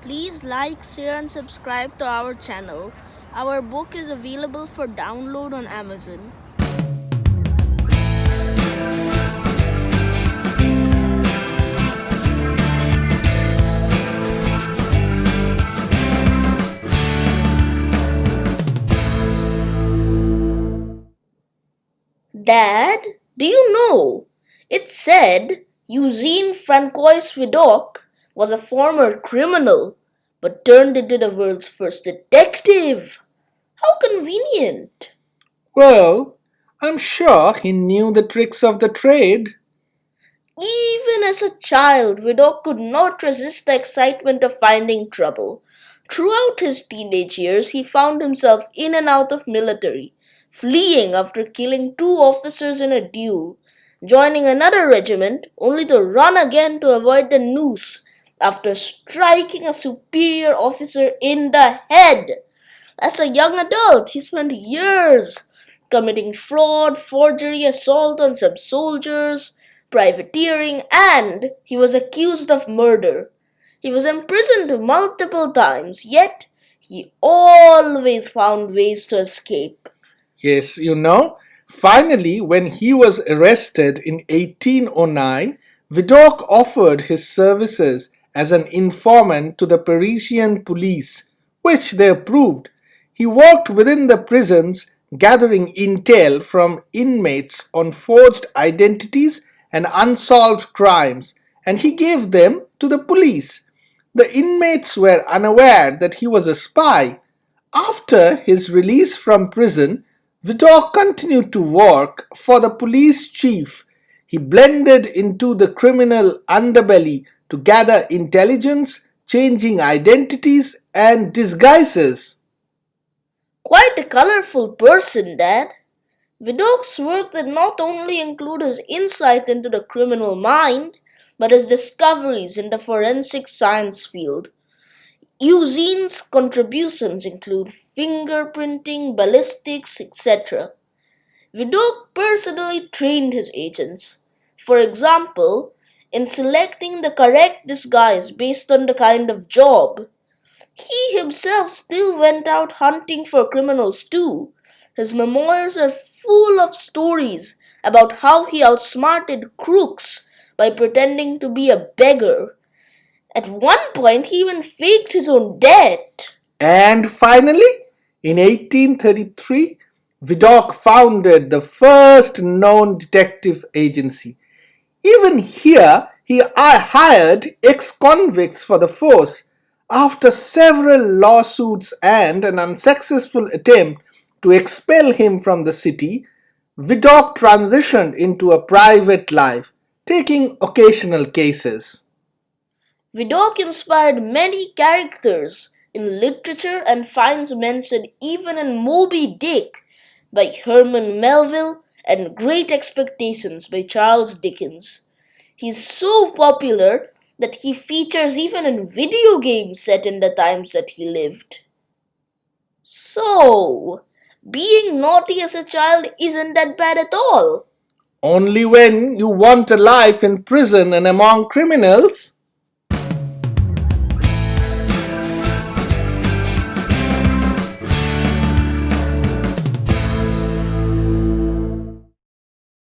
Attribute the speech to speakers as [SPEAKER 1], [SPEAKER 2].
[SPEAKER 1] Please like, share and subscribe to our channel. Our book is available for download on Amazon. Dad, do you know? It said Eugene Francois Vidocq was a former criminal, but turned into the world's first detective. How convenient!
[SPEAKER 2] Well, I'm sure he knew the tricks of the trade.
[SPEAKER 1] Even as a child, Vidocq could not resist the excitement of finding trouble. Throughout his teenage years, he found himself in and out of military, fleeing after killing two officers in a duel, joining another regiment only to run again to avoid the noose after striking a superior officer in the head. As a young adult, he spent years committing fraud, forgery, assault on sub soldiers, privateering, and he was accused of murder. He was imprisoned multiple times, yet he always found ways to escape.
[SPEAKER 2] Yes, finally, when he was arrested in 1809, Vidocq offered his services as an informant to the Parisian police, which they approved. He worked within the prisons, gathering intel from inmates on forged identities and unsolved crimes, and he gave them to the police. The inmates were unaware that he was a spy. After his release from prison, Vidocq continued to work for the police chief. He blended into the criminal underbelly to gather intelligence, changing identities and disguises.
[SPEAKER 1] Quite a colorful person, Dad. Vidocq's work did not only include his insight into the criminal mind, but his discoveries in the forensic science field. Eugene's contributions include fingerprinting, ballistics, etc. Vidocq personally trained his agents. For example, in selecting the correct disguise based on the kind of job. He himself still went out hunting for criminals too. His memoirs are full of stories about how he outsmarted crooks by pretending to be a beggar. At one point, he even faked his own death.
[SPEAKER 2] And finally, in 1833, Vidocq founded the first known detective agency. Even here, he hired ex-convicts for the force. After several lawsuits and an unsuccessful attempt to expel him from the city, Vidocq transitioned into a private life, taking occasional cases.
[SPEAKER 1] Vidocq inspired many characters in literature and finds mention even in Moby Dick by Herman Melville and Great Expectations by Charles Dickens. He's so popular that he features even in video games set in the times that he lived. So, being naughty as a child isn't that bad at all.
[SPEAKER 2] Only when you want a life in prison and among criminals.